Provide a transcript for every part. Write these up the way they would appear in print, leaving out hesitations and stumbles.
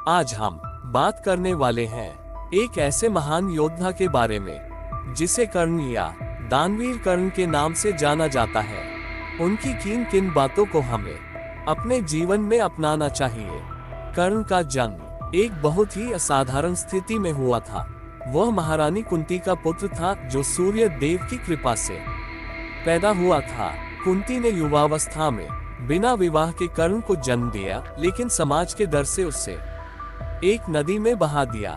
आज हम बात करने वाले हैं एक ऐसे महान योद्धा के बारे में जिसे कर्ण या दानवीर कर्ण के नाम से जाना जाता है। उनकी किन किन बातों को हमें अपने जीवन में अपनाना चाहिए। कर्ण का जन्म एक बहुत ही असाधारण स्थिति में हुआ था। वह महारानी कुंती का पुत्र था जो सूर्य देव की कृपा से पैदा हुआ था। कुंती ने युवावस्था में बिना विवाह के कर्ण को जन्म दिया, लेकिन समाज के डर से उसे एक नदी में बहा दिया।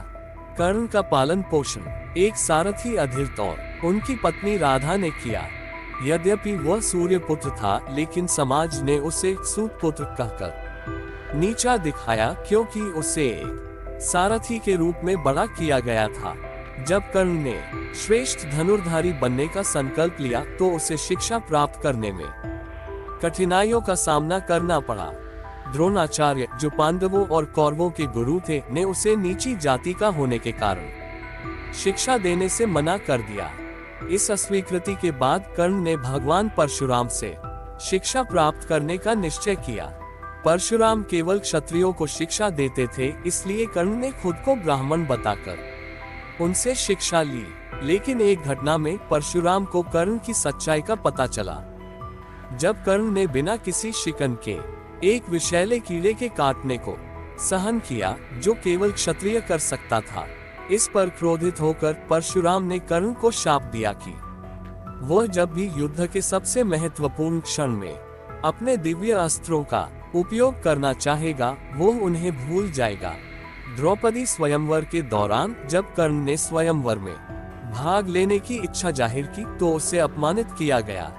कर्ण का पालन पोषण एक सारथी अधिरथ और उनकी पत्नी राधा ने किया। यद्यपि वह सूर्य पुत्र था, लेकिन समाज ने उसे सूत पुत्र कहकर नीचा दिखाया, क्योंकि उसे एक सारथी के रूप में बड़ा किया गया था। जब कर्ण ने श्रेष्ठ धनुर्धारी बनने का संकल्प लिया तो उसे शिक्षा प्राप्त करने में कठिनाइयों का सामना करना पड़ा। द्रोणाचार्य, जो पांडवों और कौरवों के गुरु थे, ने उसे नीची जाति का होने के कारण शिक्षा देने से मना कर दिया। इस अस्वीकृति के बाद कर्ण ने भगवान परशुराम से शिक्षा प्राप्त करने का निश्चय किया। परशुराम केवल क्षत्रियों को शिक्षा देते थे, इसलिए कर्ण ने खुद को ब्राह्मण बताकर उनसे शिक्षा ली। लेकिन एक घटना में परशुराम को कर्ण की सच्चाई का पता चला। जब कर्ण ने बिना किसी शिकन के एक विषैले कीड़े के काटने को सहन किया, जो केवल क्षत्रिय कर सकता था, इस पर क्रोधित होकर परशुराम ने कर्ण को शाप दिया कि वह जब भी युद्ध के सबसे महत्वपूर्ण क्षण में अपने दिव्य अस्त्रों का उपयोग करना चाहेगा, वो उन्हें भूल जाएगा। द्रौपदी स्वयंवर के दौरान जब कर्ण ने स्वयंवर में भाग लेने की इच्छा जाहिर की तो उसे अपमानित किया गया।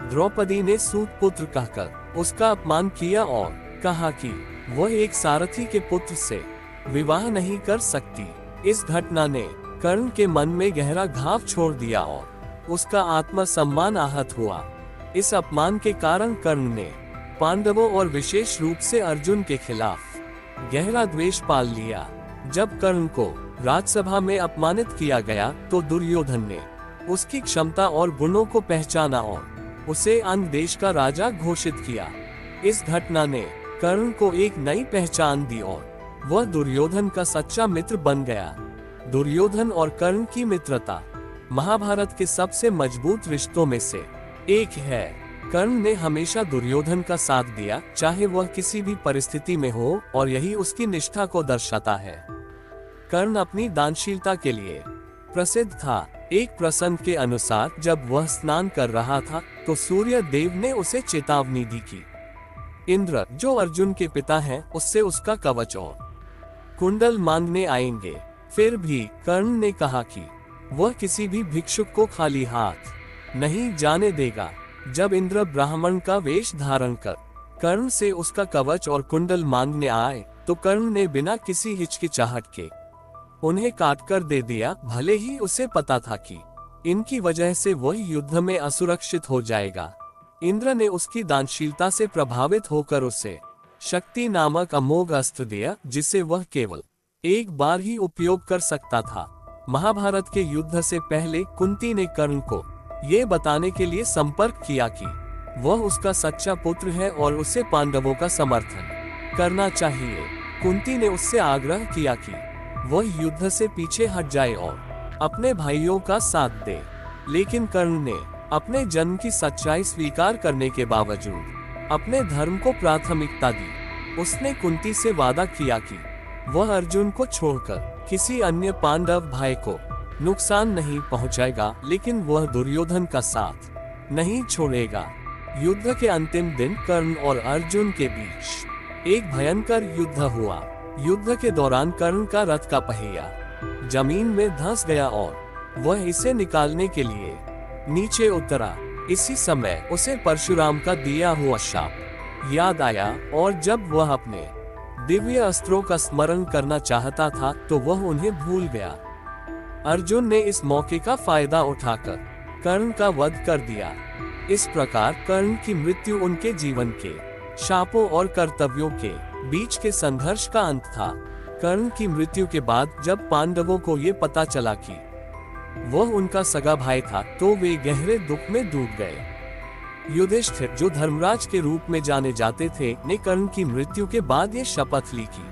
द्रौपदी ने सूत पुत्र कहकर उसका अपमान किया और कहा कि वह एक सारथी के पुत्र से विवाह नहीं कर सकती। इस घटना ने कर्ण के मन में गहरा घाव छोड़ दिया और उसका आत्मसम्मान आहत हुआ। इस अपमान के कारण कर्ण ने पांडवों और विशेष रूप से अर्जुन के खिलाफ गहरा द्वेष पाल लिया। जब कर्ण को राजसभा में अपमानित किया गया तो दुर्योधन ने उसकी क्षमता और गुणों को पहचाना और उसे अन्य देश का राजा घोषित किया। इस घटना ने कर्ण को एक नई पहचान दी और वह दुर्योधन का सच्चा मित्र बन गया। दुर्योधन और कर्ण की मित्रता महाभारत के सबसे मजबूत रिश्तों में से एक है। कर्ण ने हमेशा दुर्योधन का साथ दिया, चाहे वह किसी भी परिस्थिति में हो, और यही उसकी निष्ठा को दर्शाता है। कर्ण अपनी दानशीलता के लिए प्रसिद्ध था। एक प्रसंग के अनुसार जब वह स्नान कर रहा था तो सूर्य देव ने उसे चेतावनी दी कि इंद्र, जो अर्जुन के पिता हैं, उससे उसका कवच और कुंडल मांगने आएंगे। फिर भी कर्ण ने कहा कि वह किसी भी भिक्षुक को खाली हाथ नहीं जाने देगा। जब इंद्र ब्राह्मण का वेश धारण कर कर्ण से उसका कवच और कुंडल मांगने आए तो कर्ण ने बिना किसी हिचकिचाहट के उन्हें काटकर दे दिया, भले ही उसे पता था कि इनकी वजह से वह युद्ध में असुरक्षित हो जाएगा। इंद्र ने उसकी दानशीलता से प्रभावित होकर उसे शक्ति नामक अमोघ अस्त्र दिया, जिसे वह केवल एक बार ही उपयोग कर सकता था। महाभारत के युद्ध से पहले कुंती ने कर्ण को ये बताने के लिए संपर्क किया कि वह उसका सच्चा पुत्र है और उसे पांडवों का समर्थन करना चाहिए। कुंती ने उससे आग्रह किया कि वह युद्ध से पीछे हट जाए और अपने भाइयों का साथ दे, लेकिन कर्ण ने अपने जन्म की सच्चाई स्वीकार करने के बावजूद अपने धर्म को प्राथमिकता दी। उसने कुंती से वादा किया कि वह अर्जुन को छोड़कर किसी अन्य पांडव भाई को नुकसान नहीं पहुंचाएगा, लेकिन वह दुर्योधन का साथ नहीं छोड़ेगा। युद्ध के अंतिम दिन कर्ण और अर्जुन के बीच एक भयंकर युद्ध हुआ। युद्ध के दौरान कर्ण का रथ का पहिया जमीन में धंस गया और वह इसे निकालने के लिए नीचे उतरा। इसी समय उसे परशुराम का दिया हुआ शाप याद आया और जब वह अपने दिव्य अस्त्रों का स्मरण करना चाहता था तो वह उन्हें भूल गया। अर्जुन ने इस मौके का फायदा उठाकर कर्ण का वध कर दिया। इस प्रकार कर्ण की मृत्यु उनके जीवन के शापों और कर्तव्यों के बीच के संघर्ष का अंत था। कर्ण की मृत्यु के बाद जब पांडवों को ये पता चला कि वह उनका सगा भाई था तो वे गहरे दुख में डूब गए। युधिष्ठिर, जो धर्मराज के रूप में जाने जाते थे, ने कर्ण की मृत्यु के बाद ये शपथ ली कि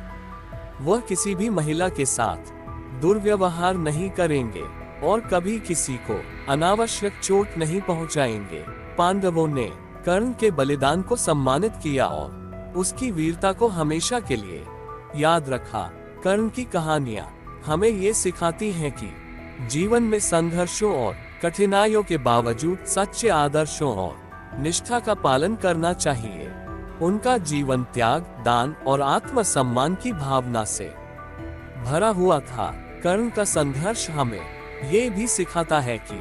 वह किसी भी महिला के साथ दुर्व्यवहार नहीं करेंगे और कभी किसी को अनावश्यक चोट नहीं पहुंचाएंगे। पांडवों ने कर्ण के बलिदान को सम्मानित किया और उसकी वीरता को हमेशा के लिए याद रखा। कर्ण की कहानियां हमें ये सिखाती हैं कि जीवन में संघर्षों और कठिनाइयों के बावजूद सच्चे आदर्शों और निष्ठा का पालन करना चाहिए। उनका जीवन त्याग, दान और आत्मसम्मान की भावना से भरा हुआ था। कर्ण का संघर्ष हमें ये भी सिखाता है कि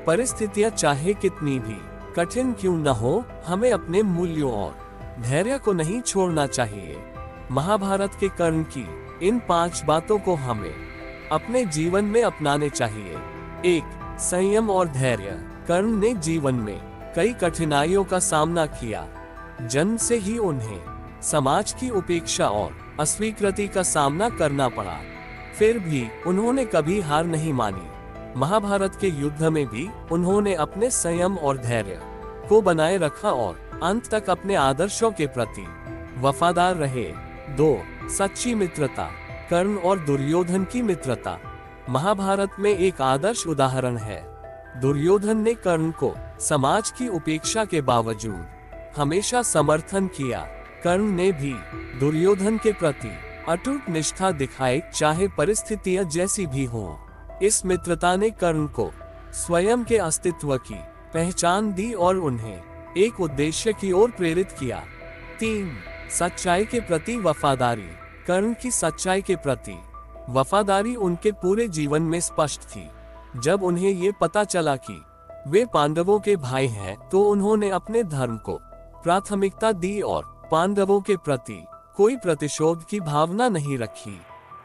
परिस्थितियां चाहे कितनी भी कठिन क्यों न हो, हमें अपने मूल्यों और धैर्य को नहीं छोड़ना चाहिए। महाभारत के कर्ण की इन 5 बातों को हमें अपने जीवन में अपनाने चाहिए। 1. संयम और धैर्य। कर्ण ने जीवन में कई कठिनाइयों का सामना किया। जन्म से ही उन्हें समाज की उपेक्षा और अस्वीकृति का सामना करना पड़ा। फिर भी उन्होंने कभी हार नहीं मानी। महाभारत के युद्ध में भी उन्होंने अपने संयम और धैर्य को बनाए रखा और अंत तक अपने आदर्शों के प्रति वफादार रहे। 2. सच्ची मित्रता। कर्ण और दुर्योधन की मित्रता महाभारत में एक आदर्श उदाहरण है। दुर्योधन ने कर्ण को समाज की उपेक्षा के बावजूद हमेशा समर्थन किया। कर्ण ने भी दुर्योधन के प्रति अटूट निष्ठा दिखाई, चाहे परिस्थितियां जैसी भी हों। इस मित्रता ने कर्ण को स्वयं के अस्तित्व की पहचान दी और उन्हें एक उद्देश्य की ओर प्रेरित किया। 3. सच्चाई के प्रति वफादारी। कर्ण की सच्चाई के प्रति वफादारी उनके पूरे जीवन में स्पष्ट थी। जब उन्हें ये पता चला कि वे पांडवों के भाई हैं, तो उन्होंने अपने धर्म को प्राथमिकता दी और पांडवों के प्रति कोई प्रतिशोध की भावना नहीं रखी।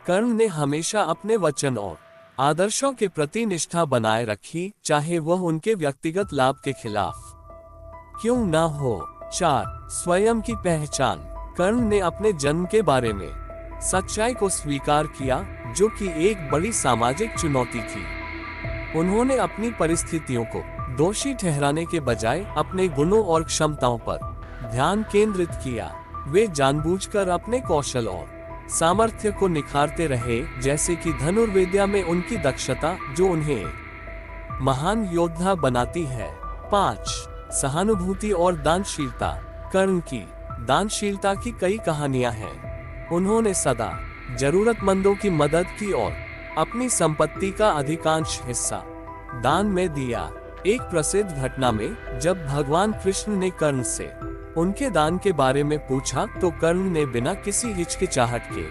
कर्ण ने हमेशा अपने वचन और आदर्शों के प्रति निष्ठा बनाए रखी, चाहे वह उनके व्यक्तिगत लाभ के खिलाफ क्यों न हो। 4. स्वयं की पहचान। कर्ण ने अपने जन्म के बारे में सच्चाई को स्वीकार किया, जो कि एक बड़ी सामाजिक चुनौती थी। उन्होंने अपनी परिस्थितियों को दोषी ठहराने के बजाय अपने गुणों और क्षमताओं पर ध्यान केंद्रित किया। वे जानबूझकर अपने कौशल और सामर्थ्य को निखारते रहे, जैसे कि धनुर्विद्या में उनकी दक्षता, जो उन्हें महान योद्धा बनाती है। 5. सहानुभूति और दानशीलता। कर्ण की दानशीलता की कई कहानियां हैं। उन्होंने सदा जरूरतमंदों की मदद की और अपनी संपत्ति का अधिकांश हिस्सा दान में दिया। एक प्रसिद्ध घटना में जब भगवान कृष्ण ने कर्ण से उनके दान के बारे में पूछा, तो कर्ण ने बिना किसी हिचकिचाहट के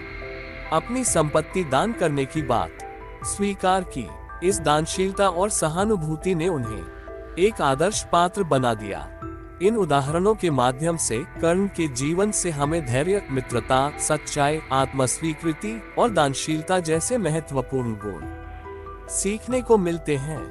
अपनी संपत्ति दान करने की बात स्वीकार की। इस दानशीलता और सहानुभूति ने उन्हें एक आदर्श पात्र बना दिया। इन उदाहरणों के माध्यम से कर्ण के जीवन से हमें धैर्य, मित्रता, सच्चाई, आत्मस्वीकृति और दानशीलता जैसे महत्वपूर्ण गुण सीखने को मिलते हैं।